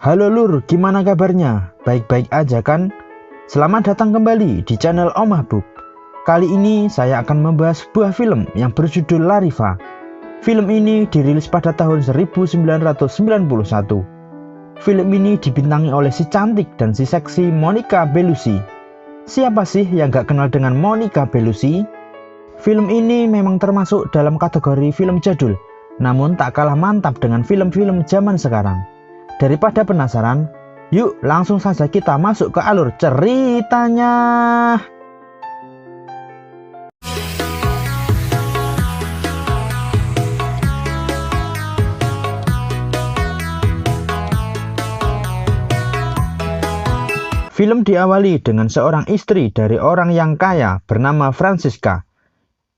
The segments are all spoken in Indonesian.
Halo Lur, gimana kabarnya? Baik-baik aja kan? Selamat datang kembali di channel Om Mahbub. Kali ini saya akan membahas sebuah film yang berjudul La Riva. Film ini dirilis pada tahun 1991. Film ini dibintangi oleh si cantik dan si seksi Monica Bellucci. Siapa sih yang gak kenal dengan Monica Bellucci? Film ini memang termasuk dalam kategori film jadul, namun tak kalah mantap dengan film-film zaman sekarang. Daripada penasaran, yuk langsung saja kita masuk ke alur ceritanya. Film diawali dengan seorang istri dari orang yang kaya bernama Francisca,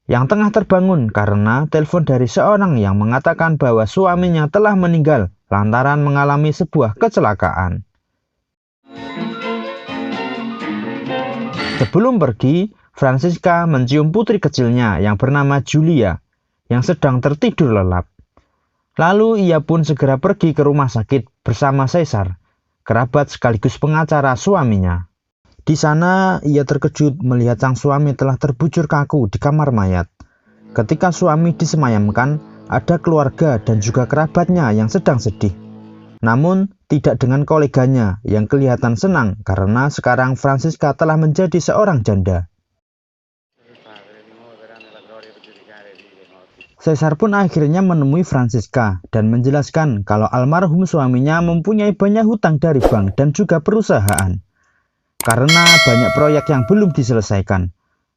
yang tengah terbangun karena telepon dari seorang yang mengatakan bahwa suaminya telah meninggal lantaran mengalami sebuah kecelakaan. Sebelum pergi, Francisca mencium putri kecilnya yang bernama Julia yang sedang tertidur lelap. Lalu ia pun segera pergi ke rumah sakit bersama Caesar, kerabat sekaligus pengacara suaminya. Di sana ia terkejut melihat sang suami telah terbujur kaku di kamar mayat. Ketika suami disemayamkan, ada keluarga dan juga kerabatnya yang sedang sedih. Namun, tidak dengan koleganya yang kelihatan senang karena sekarang Francisca telah menjadi seorang janda. Caesar pun akhirnya menemui Francisca dan menjelaskan kalau almarhum suaminya mempunyai banyak hutang dari bank dan juga perusahaan. Karena banyak proyek yang belum diselesaikan.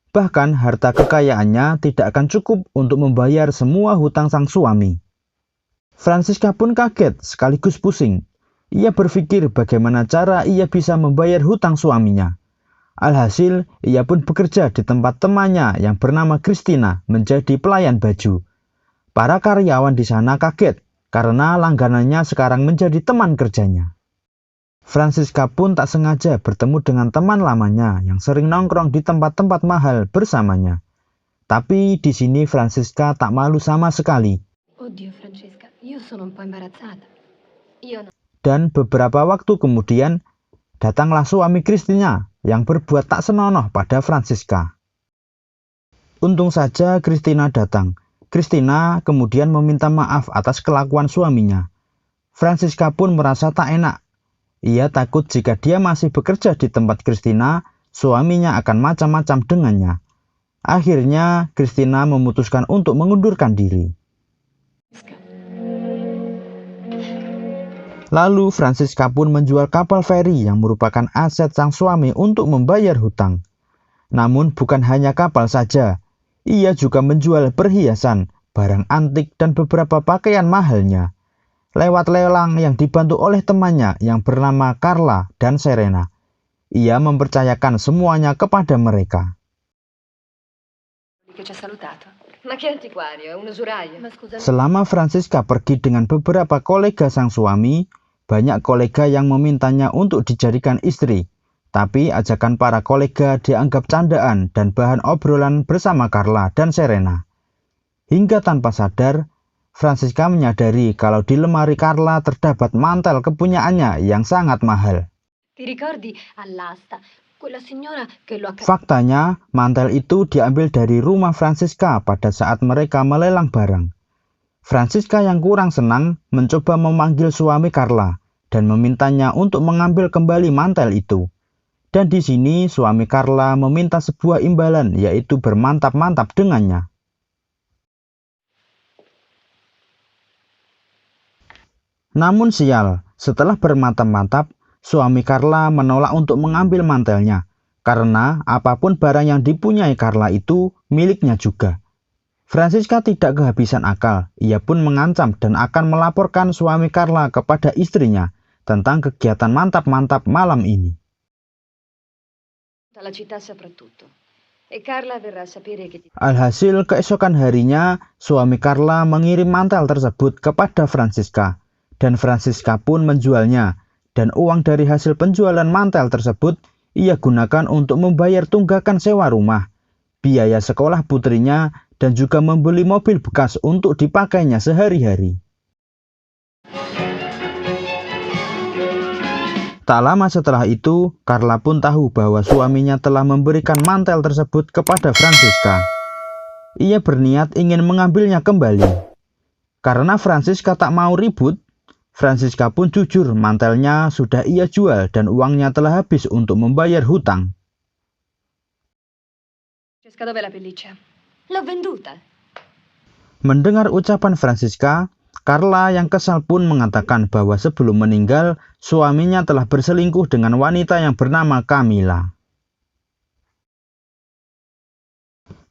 Bahkan harta kekayaannya tidak akan cukup untuk membayar semua hutang sang suami. Francisca pun kaget sekaligus pusing. Ia berpikir bagaimana cara ia bisa membayar hutang suaminya. Alhasil, ia pun bekerja di tempat temannya yang bernama Christina menjadi pelayan baju. Para karyawan di sana kaget karena langganannya sekarang menjadi teman kerjanya. Francisca pun tak sengaja bertemu dengan teman lamanya yang sering nongkrong di tempat-tempat mahal bersamanya. Tapi di sini Francisca tak malu sama sekali. Oddio Francesca, io sono un po' imbarazzata. Dan beberapa waktu kemudian datanglah suami Christina yang berbuat tak senonoh pada Francisca. Untung saja Christina datang. Christina kemudian meminta maaf atas kelakuan suaminya. Francisca pun merasa tak enak. Ia takut jika dia masih bekerja di tempat Christina, suaminya akan macam-macam dengannya. Akhirnya, Christina memutuskan untuk mengundurkan diri. Lalu, Francisca pun menjual kapal feri yang merupakan aset sang suami untuk membayar hutang. Namun, bukan hanya kapal saja. Ia juga menjual perhiasan, barang antik, dan beberapa pakaian mahalnya. Lewat lelang yang dibantu oleh temannya yang bernama Carla dan Serena. Ia mempercayakan semuanya kepada mereka. Selama Francisca pergi dengan beberapa kolega sang suami, banyak kolega yang memintanya untuk dijadikan istri. Tapi ajakan para kolega dianggap candaan dan bahan obrolan bersama Carla dan Serena. Hingga tanpa sadar, Francisca menyadari kalau di lemari Carla terdapat mantel kepunyaannya yang sangat mahal. Faktanya, mantel itu diambil dari rumah Francisca pada saat mereka melelang barang. Francisca yang kurang senang mencoba memanggil suami Carla dan memintanya untuk mengambil kembali mantel itu. Dan di sini suami Carla meminta sebuah imbalan, yaitu bermantap-mantap dengannya. Namun sial, setelah bermantap-mantap, suami Carla menolak untuk mengambil mantelnya, karena apapun barang yang dipunyai Carla itu miliknya juga. Francisca tidak kehabisan akal, ia pun mengancam dan akan melaporkan suami Carla kepada istrinya tentang kegiatan mantap-mantap malam ini. Alhasil keesokan harinya, suami Carla mengirim mantel tersebut kepada Francisca. Dan Francisca pun menjualnya, dan uang dari hasil penjualan mantel tersebut ia gunakan untuk membayar tunggakan sewa rumah, biaya sekolah putrinya, dan juga membeli mobil bekas untuk dipakainya sehari-hari. Tak lama setelah itu, Carla pun tahu bahwa suaminya telah memberikan mantel tersebut kepada Franziska. Ia berniat ingin mengambilnya kembali. Karena Franziska tak mau ribut, Franziska pun jujur mantelnya sudah ia jual dan uangnya telah habis untuk membayar hutang. Francesca, dov'è la pelliccia? L'ho venduta. Mendengar ucapan Franziska, Carla yang kesal pun mengatakan bahwa sebelum meninggal, suaminya telah berselingkuh dengan wanita yang bernama Camilla.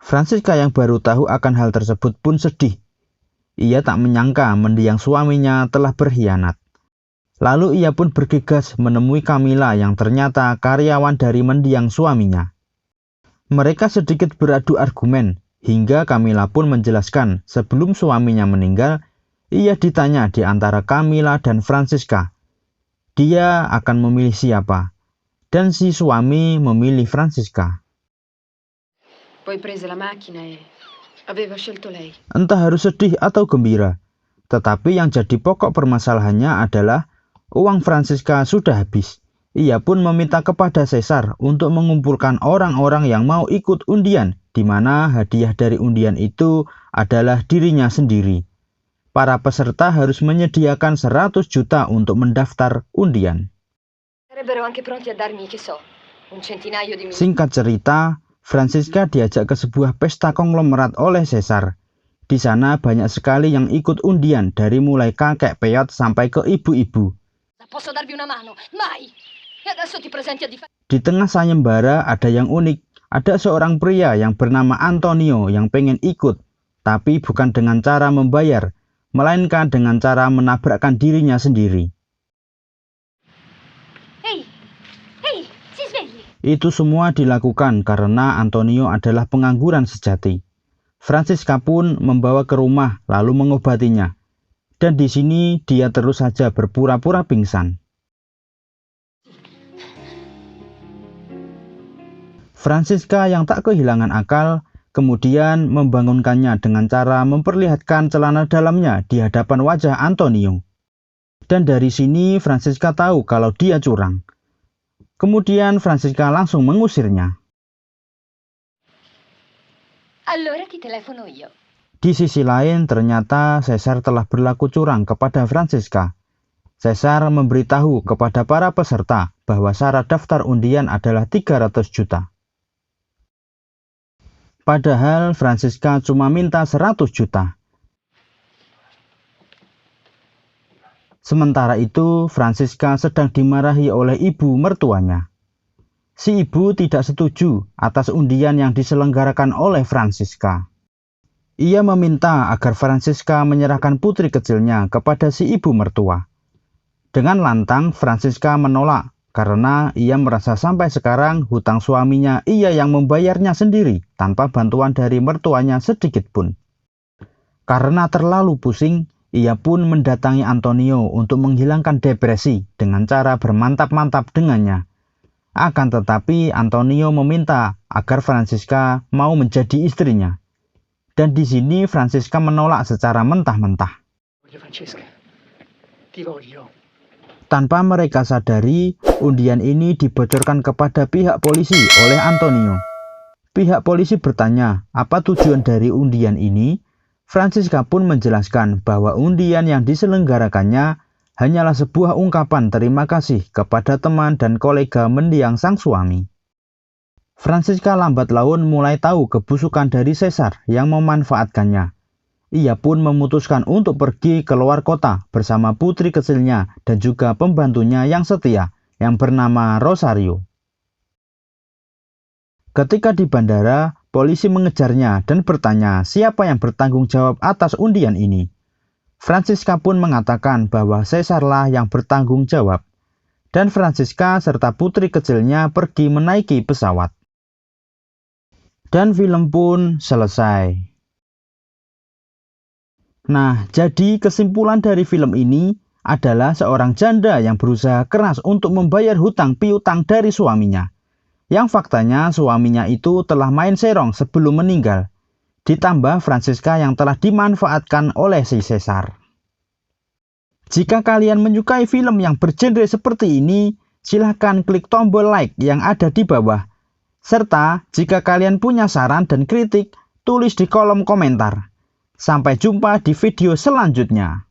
Franziska yang baru tahu akan hal tersebut pun sedih. Ia tak menyangka mendiang suaminya telah berkhianat. Lalu ia pun bergegas menemui Camilla yang ternyata karyawan dari mendiang suaminya. Mereka sedikit beradu argumen, hingga Camilla pun menjelaskan sebelum suaminya meninggal, ia ditanya di antara Camilla dan Franziska. Dia akan memilih siapa, dan si suami memilih Franziska. Poi prese la macchina e aveva scelto lei. Entah harus sedih atau gembira, tetapi yang jadi pokok permasalahannya adalah uang Franziska sudah habis. Ia pun meminta kepada Caesar untuk mengumpulkan orang-orang yang mau ikut undian, di mana hadiah dari undian itu adalah dirinya sendiri. Para peserta harus menyediakan 100 juta untuk mendaftar undian. Sarebbero anche pronti a darmi, che so, un centinaio di Singkat cerita, Franziska diajak ke sebuah pesta konglomerat oleh Caesar. Di sana banyak sekali yang ikut undian dari mulai kakek peyot sampai ke ibu-ibu. Posso darvi una mano? Mai! E adesso ti presenti a difendere. Di tengah sayembara ada yang unik. Ada seorang pria yang bernama Antonio yang pengen ikut, tapi bukan dengan cara membayar, melainkan dengan cara menabrakkan dirinya sendiri. Ehi! Ehi! Si svegli! Itu semua dilakukan karena Antonio adalah pengangguran sejati. Franziska pun membawa ke rumah lalu mengobatinya. Dan di sini dia terus saja berpura-pura pingsan. Franziska yang tak kehilangan akal kemudian membangunkannya dengan cara memperlihatkan celana dalamnya di hadapan wajah Antonio. Dan dari sini Franziska tahu kalau dia curang. Kemudian Franziska langsung mengusirnya. Allora ti telefono io. Di sisi lain ternyata Caesar telah berlaku curang kepada Franziska. Caesar memberitahu kepada para peserta bahwa syarat daftar undian adalah 300 juta. Padahal Franziska cuma minta 100 juta. Sementara itu, Franziska sedang dimarahi oleh ibu mertuanya. Si ibu tidak setuju atas undian yang diselenggarakan oleh Franziska. Ia meminta agar Franziska menyerahkan putri kecilnya kepada si ibu mertua. Dengan lantang, Franziska menolak karena ia merasa sampai sekarang hutang suaminya ia yang membayarnya sendiri tanpa bantuan dari mertuanya sedikit pun. Karena terlalu pusing, ia pun mendatangi Antonio untuk menghilangkan depresi dengan cara bermantap-mantap dengannya. Akan tetapi Antonio meminta agar Franziska mau menjadi istrinya. Dan di sini Franziska menolak secara mentah-mentah. Francesca, ti voglio. Tanpa mereka sadari, undian ini dibocorkan kepada pihak polisi oleh Antonio. Pihak polisi bertanya, apa tujuan dari undian ini? Franziska pun menjelaskan bahwa undian yang diselenggarakannya hanyalah sebuah ungkapan terima kasih kepada teman dan kolega mendiang sang suami. Franziska lambat laun mulai tahu kebusukan dari Caesar yang memanfaatkannya. Ia pun memutuskan untuk pergi ke luar kota bersama putri kecilnya dan juga pembantunya yang setia yang bernama Rosario. Ketika di bandara, polisi mengejarnya dan bertanya siapa yang bertanggung jawab atas undian ini. Franziska pun mengatakan bahwa Caesarlah yang bertanggung jawab. Dan Franziska serta putri kecilnya pergi menaiki pesawat. Dan film pun selesai. Nah, jadi kesimpulan dari film ini adalah seorang janda yang berusaha keras untuk membayar hutang piutang dari suaminya. Yang faktanya suaminya itu telah main serong sebelum meninggal. ditambah Francesca yang telah dimanfaatkan oleh si Caesar. Jika kalian menyukai film yang bergenre seperti ini, silahkan klik tombol like yang ada di bawah. Serta jika kalian punya saran dan kritik, tulis di kolom komentar. Sampai jumpa di video selanjutnya.